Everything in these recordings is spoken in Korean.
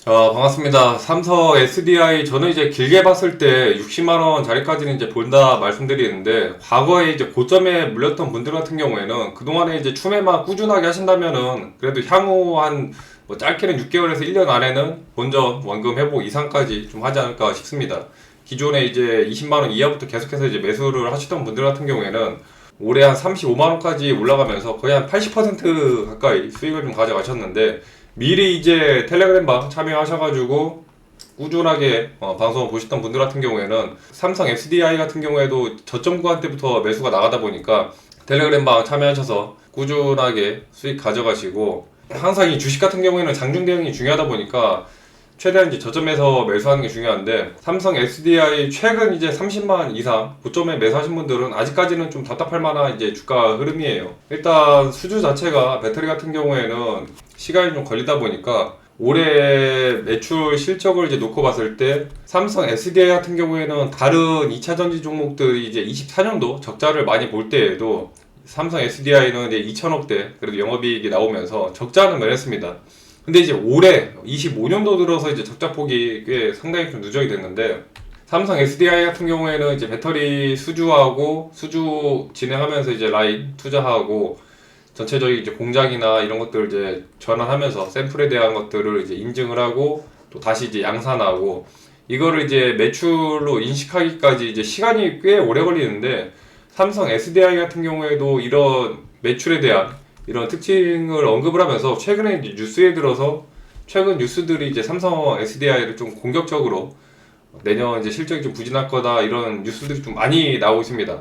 반갑습니다. 삼성 SDI 저는 이제 길게 봤을 때 60만 원짜리까지는 이제 본다 말씀드리는데, 과거에 이제 고점에 물렸던 분들 같은 경우에는 그동안에 이제 추매만 꾸준하게 하신다면은 그래도 향후 한 뭐 짧게는 6개월에서 1년 안에는 본전 원금 회복 이상까지 좀 하지 않을까 싶습니다. 기존에 이제 20만 원 이하부터 계속해서 이제 매수를 하시던 분들 같은 경우에는 올해 한 35만 원까지 올라가면서 거의 한 80% 가까이 수익을 좀 가져가셨는데, 미리 이제 텔레그램방 참여하셔가지고 꾸준하게 방송을 보셨던 분들 같은 경우에는 삼성 SDI 같은 경우에도 저점 구간 때부터 매수가 나가다 보니까 텔레그램방 참여하셔서 꾸준하게 수익 가져가시고, 항상 이 주식 같은 경우에는 장중 대응이 중요하다 보니까 최대한 이제 저점에서 매수하는 게 중요한데, 삼성 SDI 최근 이제 30만 이상 고점에 매수하신 분들은 아직까지는 좀 답답할 만한 이제 주가 흐름이에요. 일단 수주 자체가 배터리 같은 경우에는 시간이 좀 걸리다 보니까 올해 매출 실적을 이제 놓고 봤을 때 삼성 SDI 같은 경우에는 다른 2차 전지 종목들이 이제 24년도 적자를 많이 볼 때에도 삼성 SDI는 이제 2천억대 그래도 영업이익이 나오면서 적자는 면했습니다. 근데 이제 올해 25년도 들어서 이제 적자폭이 꽤 상당히 좀 누적이 됐는데, 삼성 SDI 같은 경우에는 이제 배터리 수주하고 수주 진행하면서 이제 라인 투자하고 전체적인 이제 공장이나 이런 것들을 이제 전환하면서 샘플에 대한 것들을 이제 인증을 하고 또 다시 이제 양산하고, 이거를 이제 매출로 인식하기까지 이제 시간이 꽤 오래 걸리는데, 삼성 SDI 같은 경우에도 이런 매출에 대한 이런 특징을 언급을 하면서 최근에 이제 뉴스에 들어서 최근 뉴스들이 이제 삼성 SDI를 좀 공격적으로 내년 이제 실적이 좀 부진할 거다 이런 뉴스들이 좀 많이 나오고 있습니다.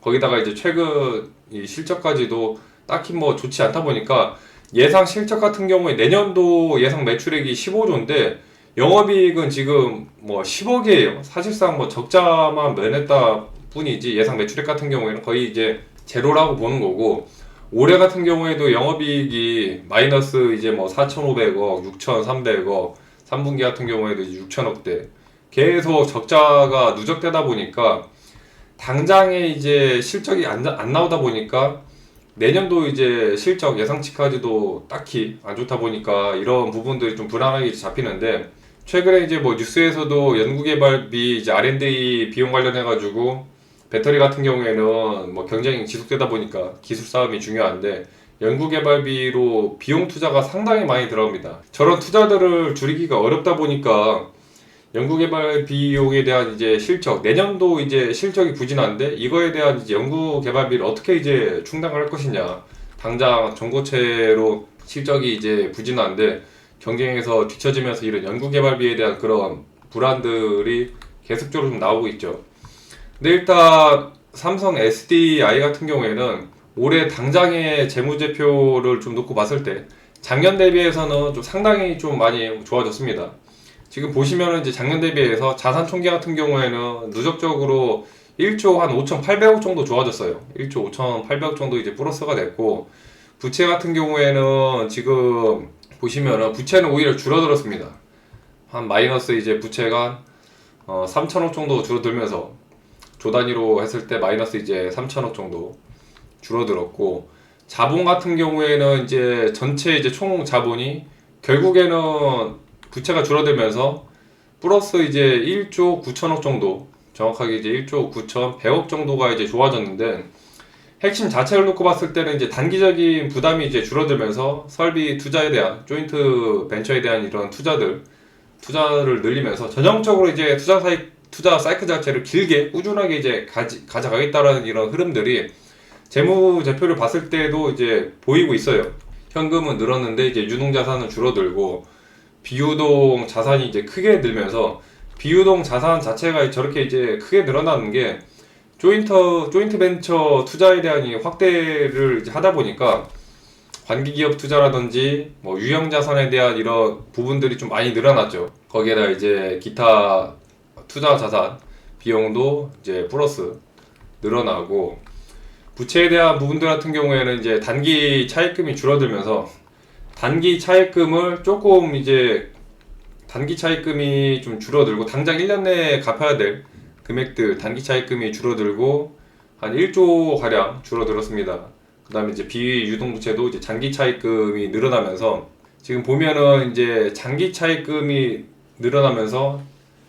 거기다가 이제 최근 이 실적까지도 딱히 뭐 좋지 않다 보니까 예상 실적 같은 경우에 내년도 예상 매출액이 15조인데 영업이익은 지금 뭐 10억이에요. 사실상 뭐 적자만 면했다 뿐이지 예상 매출액 같은 경우에는 거의 이제 제로라고 보는 거고, 올해 같은 경우에도 영업이익이 마이너스 이제 뭐 4,500억, 6,300억, 3분기 같은 경우에도 이제 6천억대 계속 적자가 누적되다 보니까 당장에 이제 실적이 안 나오다 보니까 내년도 이제 실적 예상치까지도 딱히 안 좋다 보니까 이런 부분들이 좀 불안하게 잡히는데, 최근에 이제 뭐 뉴스에서도 연구개발비 이제 R&D 비용 관련해가지고 배터리 같은 경우에는 뭐 경쟁이 지속되다 보니까 기술 싸움이 중요한데 연구개발비로 비용 투자가 상당히 많이 들어갑니다. 저런 투자들을 줄이기가 어렵다 보니까 연구개발 비용에 대한 이제 실적, 내년도 이제 실적이 부진한데 이거에 대한 이제 연구개발비를 어떻게 이제 충당을 할 것이냐. 당장 전고체로 실적이 이제 부진한데 경쟁에서 뒤처지면서 이런 연구개발비에 대한 그런 불안들이 계속적으로 좀 나오고 있죠. 근데 일단 삼성 SDI 같은 경우에는 올해 당장의 재무제표를 좀 놓고 봤을 때 작년 대비해서는 좀 상당히 좀 많이 좋아졌습니다. 지금 보시면은 이제 작년 대비해서 자산 총계 같은 경우에는 누적적으로 1조 한 5,800억 정도 좋아졌어요. 1조 5,800억 정도 이제 플러스가 됐고, 부채 같은 경우에는 지금 보시면은 부채는 오히려 줄어들었습니다. 한 마이너스 이제 부채가 3천억 정도 줄어들면서 조 단위로 했을 때 마이너스 이제 3천억 정도 줄어들었고, 자본 같은 경우에는 이제 전체 이제 총 자본이 결국에는 부채가 줄어들면서 플러스 이제 1조 9천억 정도, 정확하게 이제 1조 9,100억 정도가 이제 좋아졌는데, 핵심 자체를 놓고 봤을 때는 이제 단기적인 부담이 이제 줄어들면서 설비 투자에 대한 조인트 벤처에 대한 이런 투자를 늘리면서 전형적으로 이제 투자 사이클 자체를 길게 꾸준하게 이제 가져가겠다라는 이런 흐름들이 재무제표를 봤을 때도 이제 보이고 있어요. 현금은 늘었는데 이제 유동자산은 줄어들고 비유동 자산이 이제 크게 늘면서, 비유동 자산 자체가 저렇게 이제 크게 늘어나는 게 조인트 벤처 투자에 대한 이 확대를 이제 하다 보니까 관기기업 투자라든지 뭐 유형 자산에 대한 이런 부분들이 좀 많이 늘어났죠. 거기에다 이제 기타 투자 자산 비용도 이제 플러스 늘어나고, 부채에 대한 부분들 같은 경우에는 이제 단기 차입금이 줄어들면서 단기 차입금을 조금 이제 단기 차입금이 좀 줄어들고 당장 1년 내에 갚아야 될 금액들 단기 차입금이 줄어들고 한 1조 가량 줄어들었습니다. 그 다음에 이제 비유동부채도 이제 장기 차입금이 늘어나면서 지금 보면은 이제 장기 차입금이 늘어나면서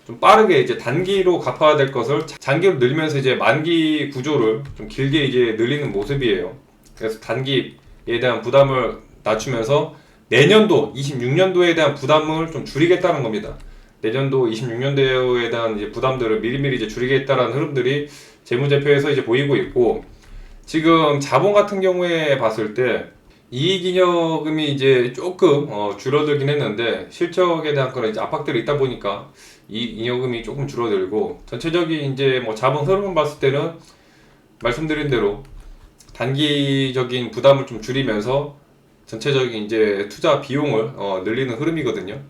좀 빠르게 이제 단기로 갚아야 될 것을 장기로 늘리면서 이제 만기 구조를 좀 길게 이제 늘리는 모습이에요. 그래서 단기에 대한 부담을 낮추면서 내년도 26년도에 대한 부담을 좀 줄이겠다는 겁니다. 내년도 26년도에 대한 이제 부담들을 미리미리 이제 줄이겠다라는 흐름들이 재무제표에서 이제 보이고 있고, 지금 자본 같은 경우에 봤을 때 이익잉여금이 이제 조금 줄어들긴 했는데 실적에 대한 그런 이제 압박들이 있다 보니까 이익잉여금이 조금 줄어들고, 전체적인 이제 뭐 자본 흐름을 봤을 때는 말씀드린 대로 단기적인 부담을 좀 줄이면서 전체적인 이제 투자 비용을 늘리는 흐름이거든요.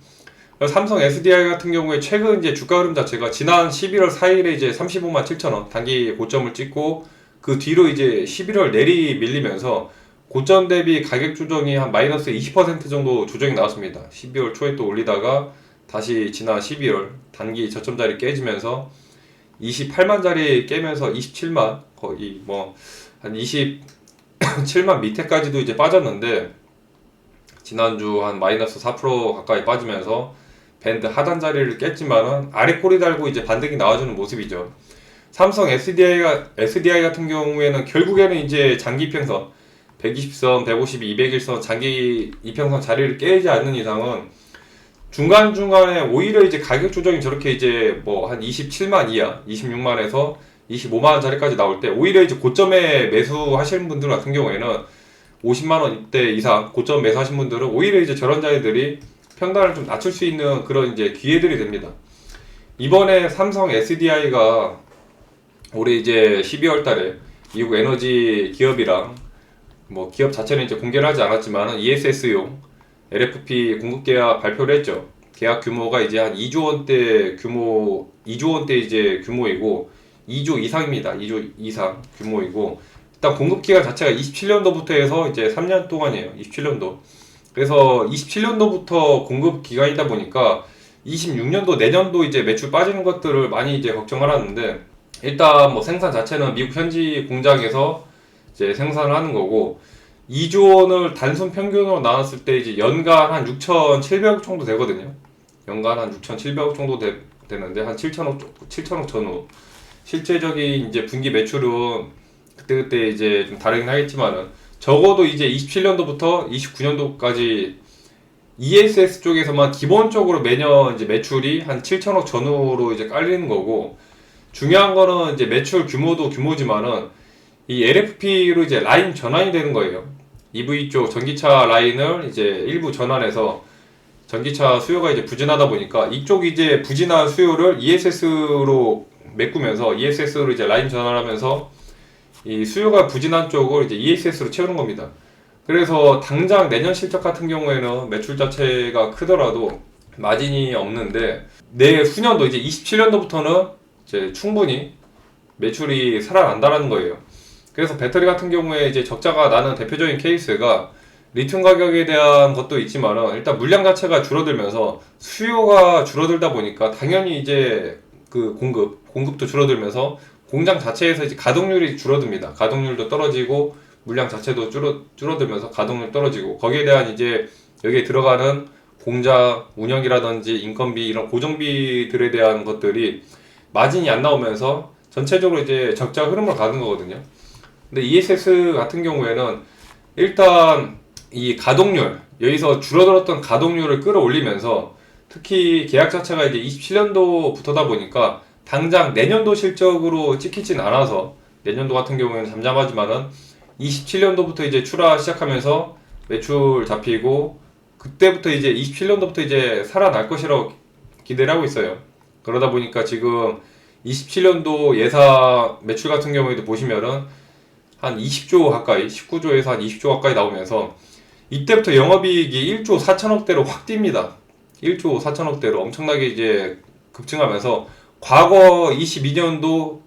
삼성 SDI 같은 경우에 최근 이제 주가 흐름 자체가 지난 11월 4일에 이제 35만 7천 원 단기 고점을 찍고, 그 뒤로 이제 11월 내리 밀리면서 고점 대비 가격 조정이 한 마이너스 20% 정도 조정이 나왔습니다. 12월 초에 또 올리다가 다시 지난 12월 단기 저점 자리 깨지면서 28만 자리 깨면서 27만, 거의 뭐 한 27만 밑에까지도 이제 빠졌는데, 지난주 한 마이너스 4% 가까이 빠지면서 밴드 하단 자리를 깼지만은 아래 꼬리 달고 이제 반등이 나와주는 모습이죠. 삼성 SDI 같은 경우에는 결국에는 이제 장기 이평선 120선, 152, 201선 장기 이평선 자리를 깨지 않는 이상은 중간중간에 오히려 이제 가격 조정이 저렇게 이제 뭐 한 27만 이하, 26만에서 25만원 자리까지 나올 때 오히려 이제 고점에 매수하시는 분들 같은 경우에는 50만원 이대 이상 고점 매수하신 분들은 오히려 이제 저런 자리들이 평단을 좀 낮출 수 있는 그런 이제 기회들이 됩니다. 이번에 삼성 SDI가 올해 이제 12월 달에 미국 에너지 기업이랑 뭐 기업 자체는 이제 공개를 하지 않았지만 ESS용 LFP 공급 계약 발표를 했죠. 계약 규모가 이제 한 2조 원대 규모, 2조 원대 이제 규모이고 2조 이상입니다. 2조 이상 규모이고, 일단 공급 기간 자체가 27년도부터 해서 이제 3년 동안이에요. 27년도. 그래서 27년도부터 공급 기간이다 보니까 26년도 내년도 이제 매출 빠지는 것들을 많이 이제 걱정을 하는데, 일단 뭐 생산 자체는 미국 현지 공장에서 이제 생산을 하는 거고, 2조 원을 단순 평균으로 나눴을 때 이제 연간 한 6,700억 정도 되거든요. 연간 한 6,700억 정도 되는데 한 7천억 전후. 실제적인 이제 분기 매출은 그때 이제 좀 다르긴 하겠지만은 적어도 이제 27년도부터 29년도까지 ESS 쪽에서만 기본적으로 매년 이제 매출이 한 7천억 전후로 이제 깔리는 거고, 중요한 거는 이제 매출 규모도 규모지만은 이 LFP로 이제 라인 전환이 되는 거예요. EV 쪽 전기차 라인을 이제 일부 전환해서 전기차 수요가 이제 부진하다 보니까 이쪽 이제 부진한 수요를 ESS로 메꾸면서 ESS로 이제 라인 전환하면서 이 수요가 부진한 쪽을 이제 ESS로 채우는 겁니다. 그래서 당장 내년 실적 같은 경우에는 매출 자체가 크더라도 마진이 없는데, 내후년도 이제 27년도부터는 이제 충분히 매출이 살아난다는 거예요. 그래서 배터리 같은 경우에 이제 적자가 나는 대표적인 케이스가 리튬 가격에 대한 것도 있지만은 일단 물량 자체가 줄어들면서 수요가 줄어들다 보니까 당연히 이제 그 공급도 줄어들면서 공장 자체에서 이제 가동률이 줄어듭니다. 가동률도 떨어지고 물량 자체도 줄어들면서 가동률 떨어지고, 거기에 대한 이제 여기에 들어가는 공장 운영이라든지 인건비 이런 고정비들에 대한 것들이 마진이 안 나오면서 전체적으로 이제 적자 흐름을 가는 거거든요. 근데 ESS 같은 경우에는 일단 이 가동률, 여기서 줄어들었던 가동률을 끌어올리면서 특히 계약 자체가 이제 27년도부터다 보니까 당장 내년도 실적으로 찍히진 않아서, 내년도 같은 경우에는 잠잠하지만은 27년도부터 이제 출하 시작하면서 매출 잡히고 그때부터 이제 27년도부터 이제 살아날 것이라고 기대를 하고 있어요. 그러다 보니까 지금 27년도 예상 매출 같은 경우에도 보시면은 한 20조 가까이, 19조에서 한 20조 가까이 나오면서 이때부터 영업이익이 1조 4천억대로 확 뜁니다. 1조 4천억대로 엄청나게 이제 급증하면서 과거 22년도,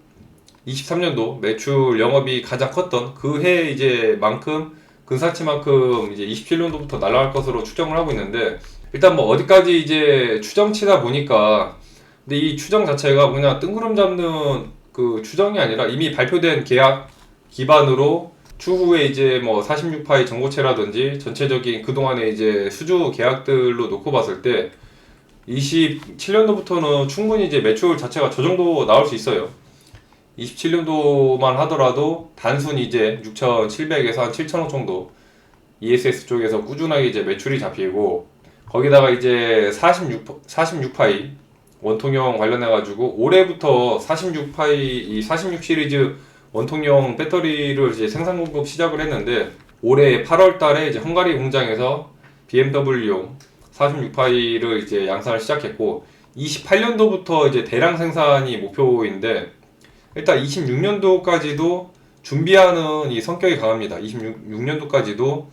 23년도 매출 영업이 가장 컸던 그 해 이제 만큼 근사치만큼 이제 27년도부터 날아갈 것으로 추정을 하고 있는데, 일단 뭐 어디까지 이제 추정치다 보니까, 근데 이 추정 자체가 그냥 뜬구름 잡는 그 추정이 아니라 이미 발표된 계약 기반으로 추후에 이제 뭐 46파이 전고체라든지 전체적인 그동안의 이제 수주 계약들로 놓고 봤을 때 27년도부터는 충분히 이제 매출 자체가 저 정도 나올 수 있어요. 27년도만 하더라도 단순 이제 6,700에서 한 7천억 정도 ESS 쪽에서 꾸준하게 이제 매출이 잡히고, 거기다가 이제 46파이 원통형 관련해가지고 올해부터 46파이 이 46 시리즈 원통형 배터리를 이제 생산 공급 시작을 했는데, 올해 8월 달에 이제 헝가리 공장에서 BMW용 46파이를 이제 양산을 시작했고, 28년도부터 이제 대량 생산이 목표인데, 일단 26년도까지도 준비하는 이 성격이 강합니다. 26년도까지도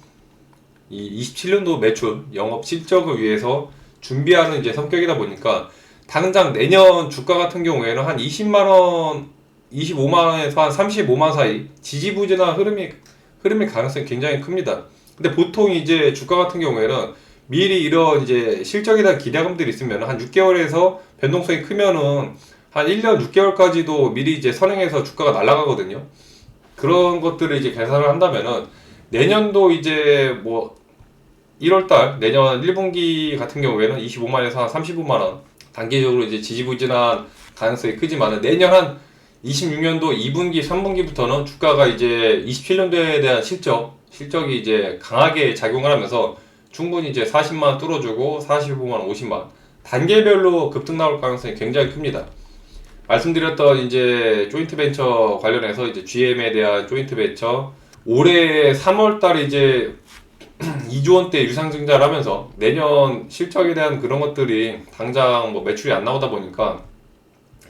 이 27년도 매출, 영업 실적을 위해서 준비하는 이제 성격이다 보니까, 당장 내년 주가 같은 경우에는 한 20만원, 25만원에서 한 35만 사이 지지부진한 흐름의 가능성이 굉장히 큽니다. 근데 보통 이제 주가 같은 경우에는 미리 이런 이제 실적에 대한 기대감들이 있으면 한 6개월에서 변동성이 크면은 한 1년 6개월까지도 미리 이제 선행해서 주가가 날아가거든요. 그런 것들을 이제 계산을 한다면은 내년도 이제 뭐 1월달 내년 1분기 같은 경우에는 25만에서 한 35만원 단기적으로 이제 지지부진한 가능성이 크지만은, 내년 한 26년도 2분기, 3분기부터는 주가가 이제 27년도에 대한 실적이 이제 강하게 작용을 하면서 충분히 이제 40만 뚫어주고 45만, 50만 단계별로 급등 나올 가능성이 굉장히 큽니다. 말씀드렸던 이제 조인트 벤처 관련해서 이제 GM에 대한 조인트 벤처 올해 3월 달에 이제 2조 원대 유상증자를 하면서 내년 실적에 대한 그런 것들이 당장 뭐 매출이 안 나오다 보니까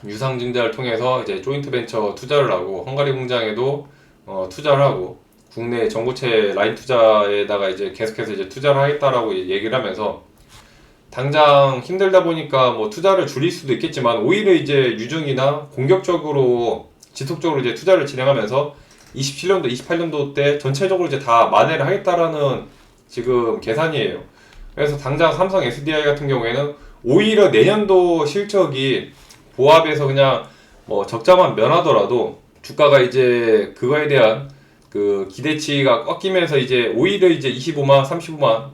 유상증자를 통해서 이제 조인트 벤처 투자를 하고, 헝가리 공장에도 투자를 하고, 국내 전고체 라인 투자에다가 이제 계속해서 이제 투자를 하겠다라고 얘기를 하면서, 당장 힘들다 보니까 뭐 투자를 줄일 수도 있겠지만 오히려 이제 유증이나 공격적으로 지속적으로 이제 투자를 진행하면서 27년도, 28년도 때 전체적으로 이제 다 만회를 하겠다라는 지금 계산이에요. 그래서 당장 삼성 SDI 같은 경우에는 오히려 내년도 실적이 보합에서 그냥 뭐 적자만 면하더라도 주가가 이제 그거에 대한 그 기대치가 꺾이면서 이제 오히려 이제 25만, 35만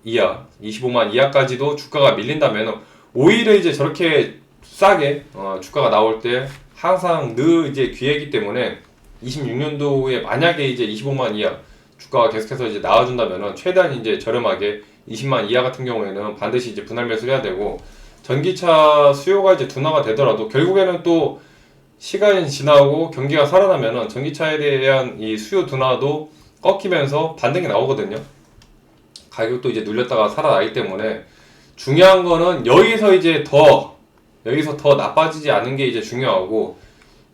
이하, 25만 이하까지도 주가가 밀린다면 오히려 이제 저렇게 싸게 주가가 나올 때 항상 늘 이제 기회이기 때문에 26년도에 만약에 이제 25만 이하 주가가 계속해서 이제 나와준다면은 최대한 이제 저렴하게 20만 이하 같은 경우에는 반드시 이제 분할 매수를 해야 되고, 전기차 수요가 이제 둔화가 되더라도 결국에는 또 시간이 지나고 경기가 살아나면은 전기차에 대한 이 수요 둔화도 꺾이면서 반등이 나오거든요. 가격도 이제 눌렸다가 살아나기 때문에 중요한 거는 여기서 더 나빠지지 않은 게 이제 중요하고,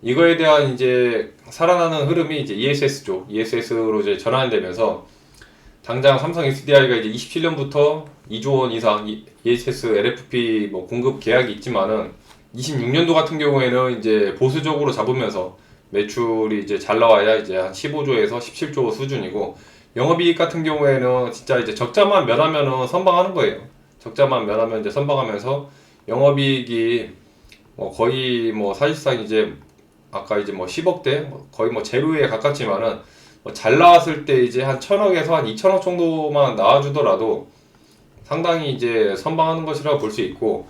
이거에 대한 이제 살아나는 흐름이 이제 ESS로 이제 전환되면서 당장 삼성 SDI가 이제 27년부터 2조 원 이상 ESS LFP 뭐 공급 계약이 있지만은 26년도 같은 경우에는 이제 보수적으로 잡으면서 매출이 이제 잘 나와야 이제 한 15조에서 17조 수준이고, 영업이익 같은 경우에는 진짜 이제 적자만 면하면은 선방하는 거예요. 적자만 면하면 이제 선방하면서 영업이익이 뭐 거의 뭐 사실상 이제 아까 이제 뭐 10억대 거의 뭐 제로에 가깝지만은 뭐잘 나왔을 때 이제 한 1,000억에서 한 2,000억 정도만 나와주더라도 상당히 이제 선방하는 것이라고 볼 수 있고,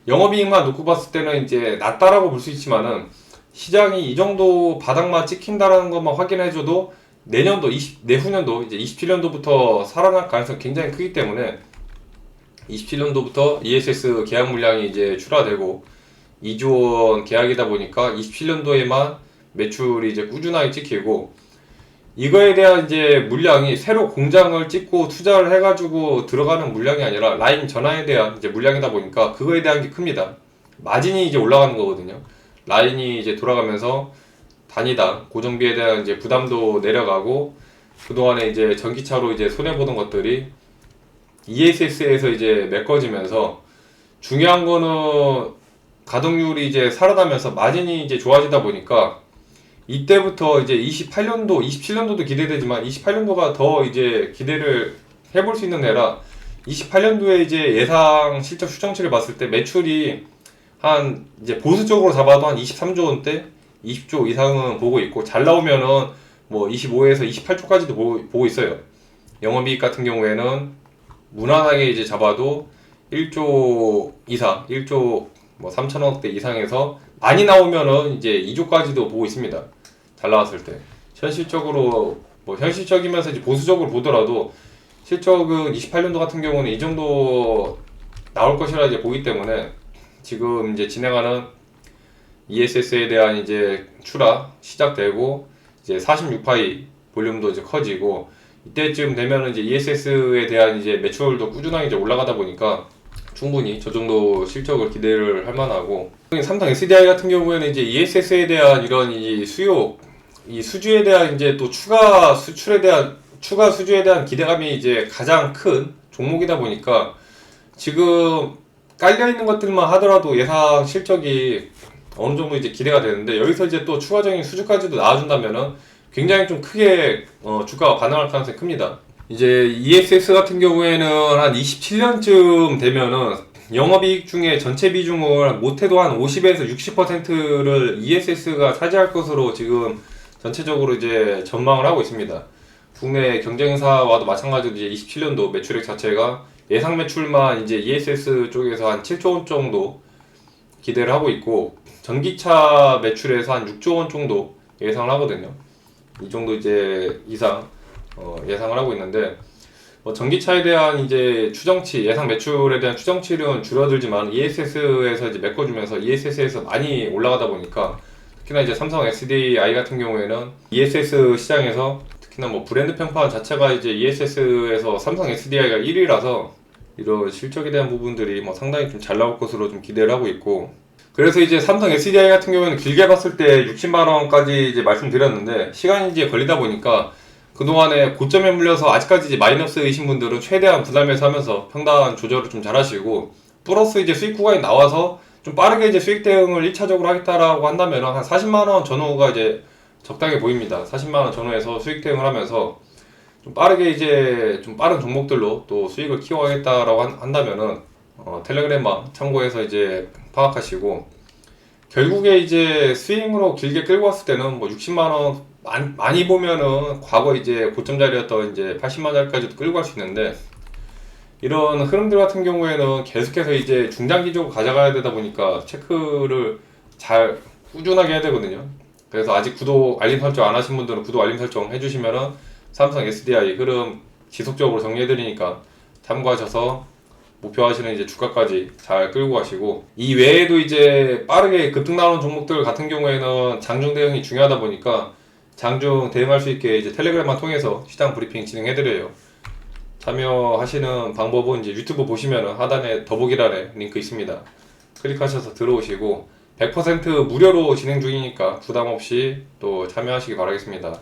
영업이익만 놓고 봤을 때는 이제 낮다라고 볼 수 있지만은 시장이 이 정도 바닥만 찍힌다라는 것만 확인해줘도 내후년도 이제 27년도부터 살아날 가능성이 굉장히 크기 때문에 27년도부터 ESS 계약 물량이 이제 출하되고 2조 원 계약이다 보니까 27년도에만 매출이 이제 꾸준하게 찍히고, 이거에 대한 이제 물량이 새로 공장을 찍고 투자를 해가지고 들어가는 물량이 아니라 라인 전환에 대한 이제 물량이다 보니까 그거에 대한 게 큽니다. 마진이 이제 올라가는 거거든요. 라인이 이제 돌아가면서 단위당 고정비에 대한 이제 부담도 내려가고, 그동안에 이제 전기차로 이제 손해보던 것들이 ESS에서 이제 메꿔지면서, 중요한 거는 가동률이 이제 살아나면서 마진이 이제 좋아지다 보니까 이때부터 이제 28년도, 27년도도 기대되지만 28년도가 더 이제 기대를 해볼 수 있는 해라. 28년도에 이제 예상 실적 추정치를 봤을 때 매출이 한 이제 보수적으로 잡아도 한 23조 원대, 20조 이상은 보고 있고, 잘 나오면은 뭐 25에서 28조까지도 보고 있어요. 영업이익 같은 경우에는 무난하게 이제 잡아도 1조 이상, 1조 뭐 3천억대 이상에서 많이 나오면은 이제 2조까지도 보고 있습니다. 잘 나왔을 때. 현실적으로 뭐 현실적이면서 이제 보수적으로 보더라도 실적은 28년도 같은 경우는 이 정도 나올 것이라 이제 보기 때문에 지금 이제 진행하는 ESS에 대한 이제 출하 시작되고 이제 46파이 볼륨도 이제 커지고 이때쯤 되면은 이제 ESS에 대한 이제 매출도 꾸준하게 이제 올라가다 보니까 충분히 저 정도 실적을 기대를 할 만하고, 삼성 SDI 같은 경우에는 이제 ESS에 대한 이런 이 수요, 이 수주에 대한 이제 또 추가 수주에 대한 기대감이 이제 가장 큰 종목이다 보니까 지금 깔려 있는 것들만 하더라도 예상 실적이 어느 정도 이제 기대가 되는데, 여기서 이제 또 추가적인 수주까지도 나와준다면은 굉장히 좀 크게 주가가 반응할 가능성이 큽니다. 이제 ESS 같은 경우에는 한 27년쯤 되면은 영업이익 중에 전체 비중을 못해도 한 50에서 60%를 ESS가 차지할 것으로 지금 전체적으로 이제 전망을 하고 있습니다. 국내 경쟁사와도 마찬가지로 이제 27년도 매출액 자체가 예상 매출만 이제 ESS 쪽에서 한 7조 원 정도 기대를 하고 있고, 전기차 매출에서 한 6조 원 정도 예상을 하거든요. 이 정도 이제 이상 예상을 하고 있는데, 뭐 전기차에 대한 이제 추정치, 예상 매출에 대한 추정치는 줄어들지만 ESS에서 이제 메꿔주면서 ESS에서 많이 올라가다 보니까, 특히나 이제 삼성 SDI 같은 경우에는 ESS 시장에서 특히나 뭐 브랜드 평판 자체가 이제 ESS에서 삼성 SDI가 1위라서 이런 실적에 대한 부분들이 뭐 상당히 좀 잘 나올 것으로 좀 기대를 하고 있고, 그래서 이제 삼성 SDI 같은 경우에는 길게 봤을 때 60만 원까지 이제 말씀드렸는데, 시간이 이제 걸리다 보니까 그동안에 고점에 물려서 아직까지 이제 마이너스이신 분들은 최대한 부담해서 하면서 평단 조절을 좀 잘 하시고, 플러스 이제 수익 구간이 나와서 좀 빠르게 이제 수익 대응을 1차적으로 하겠다라고 한다면 한 40만 원 전후가 이제 적당해 보입니다. 40만 원 전후에서 수익 대응을 하면서 좀 빠르게 이제 좀 빠른 종목들로 또 수익을 키워가겠다라고 한다면은 텔레그램만 참고해서 이제 파악하시고, 결국에 이제 스윙으로 길게 끌고 왔을 때는 뭐 60만 원 많이 보면은 과거 이제 고점 자리였던 이제 80만 원까지도 끌고 갈 수 있는데, 이런 흐름들 같은 경우에는 계속해서 이제 중장기적으로 가져가야 되다 보니까 체크를 잘 꾸준하게 해야 되거든요. 그래서 아직 구독 알림 설정 안 하신 분들은 구독 알림 설정 해주시면은 삼성 SDI 흐름 지속적으로 정리해드리니까 참고하셔서 목표하시는 이제 주가까지 잘 끌고 가시고, 이 외에도 이제 빠르게 급등 나오는 종목들 같은 경우에는 장중 대응이 중요하다 보니까 장중 대응할 수 있게 이제 텔레그램만 통해서 시장 브리핑 진행해드려요. 참여하시는 방법은 이제 유튜브 보시면은 하단에 더보기란에 링크 있습니다. 클릭하셔서 들어오시고 100% 무료로 진행 중이니까 부담 없이 또 참여하시기 바라겠습니다.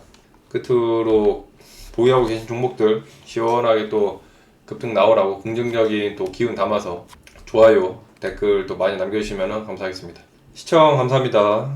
끝으로 보유하고 계신 종목들 시원하게 또 급등 나오라고 긍정적인 또 기운 담아서 좋아요, 댓글 또 많이 남겨주시면 감사하겠습니다. 시청 감사합니다.